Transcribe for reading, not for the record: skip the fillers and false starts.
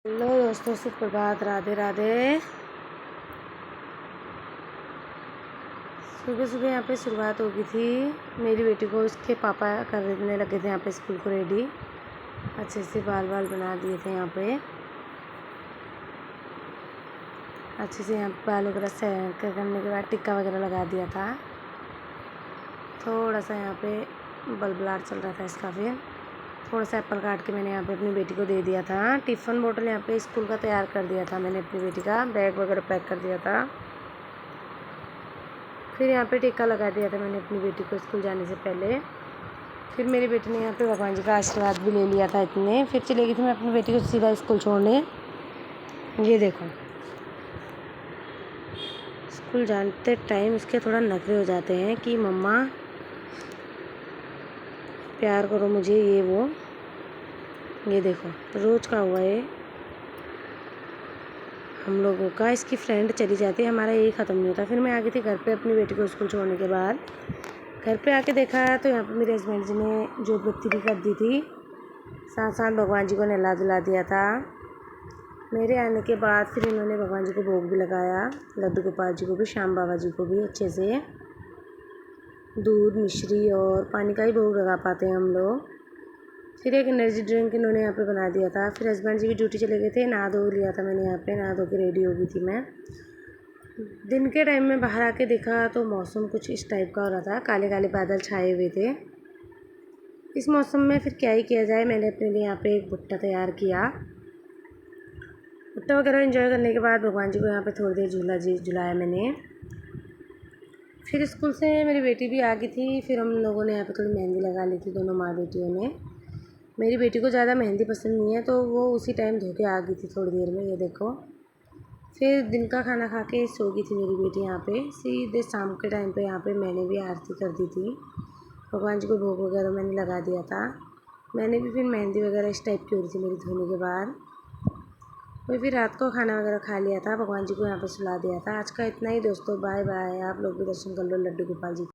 Hello दोस्तों, सुप्रभात, राधे राधे। सुबह सुबह यहाँ पे शुरुआत हो गई थी। मेरी बेटी को उसके पापा करने लगे थे यहाँ पे स्कूल को रेडी। अच्छे से बाल बना दिए थे यहाँ पे। अच्छे से यहाँ पे बाल वगैरह सेट करने के बाद टिक्का वगैरह लगा दिया था। थोड़ा सा यहाँ पे बल्बलाट चल रहा था इसका। फिर थोड़ा सा एप्पल काट के मैंने यहाँ पे अपनी बेटी को दे दिया था। टिफ़िन बोतल यहाँ पे स्कूल का तैयार कर दिया था मैंने अपनी बेटी का। बैग वगैरह पैक कर दिया था। फिर यहाँ पे टीका लगा दिया था मैंने अपनी बेटी को स्कूल जाने से पहले। फिर मेरी बेटी ने यहाँ पे भगवान जी का आशीर्वाद भी ले लिया था इतने। फिर चली गई थी मैं अपनी बेटी को सीधा स्कूल छोड़ने। ये देखो, स्कूल जाते टाइम इसके थोड़ा नखरे हो जाते हैं कि मम्मा प्यार करो मुझे, ये वो। ये देखो, रोज़ का हुआ है हम लोगों का। इसकी फ्रेंड चली जाती है, हमारा यही ख़त्म नहीं होता। फिर मैं आ गई थी घर पे अपनी बेटी को स्कूल छोड़ने के बाद। घर पे आके देखा तो यहाँ पे मेरे हस्बैंड जी ने जोत बत्ती भी कर दी थी। साथ साथ भगवान जी को नहला धुला दिया था। मेरे आने के बाद फिर इन्होंने भगवान जी को भोग भी लगाया, लड्डू गोपाल जी को भी, श्याम बाबा जी को भी। अच्छे से दूध, मिश्री और पानी का ही भोग लगा पाते हैं हम लोग। फिर एक एनर्जी ड्रिंक इन्होंने यहाँ पे बना दिया था। फिर हस्बैंड जी भी ड्यूटी चले गए थे। नहा धो लिया था मैंने यहाँ पे, नहा धो के रेडी हो गई थी मैं। दिन के टाइम में बाहर आके देखा तो मौसम कुछ इस टाइप का हो रहा था, काले काले बादल छाए हुए थे। इस मौसम में फिर क्या ही किया जाए, मैंने अपने लिए यहाँ पे एक भुट्टा तैयार किया। भुट्टा वगैरह एंजॉय करने के बाद भगवान जी को यहाँ पे थोड़ी देर झुलाया मैंने। फिर स्कूल से मेरी बेटी भी आ गई थी। फिर हम लोगों ने यहाँ पे थोड़ी मेहंदी लगा ली थी, दोनों माँ बेटियों ने। मेरी बेटी को ज़्यादा मेहंदी पसंद नहीं है तो वो उसी टाइम धो के आ गई थी थोड़ी देर में। ये देखो, फिर दिन का खाना खा के सो गई थी मेरी बेटी यहाँ पे। सीधे शाम के टाइम पे यहाँ पे मैंने भी आरती कर दी थी। भगवान जी को भोग वगैरह मैंने लगा दिया था। मैंने भी फिर मेहंदी वगैरह इस टाइप की हो रही थी मेरी धोने के बाद। मैं फिर रात को खाना वगैरह खा लिया था, भगवान जी को यहाँ पे सुला दिया था। आज का इतना ही दोस्तों, बाय बाय। आप लोग भी दर्शन कर लो लड्डू गोपाल जी।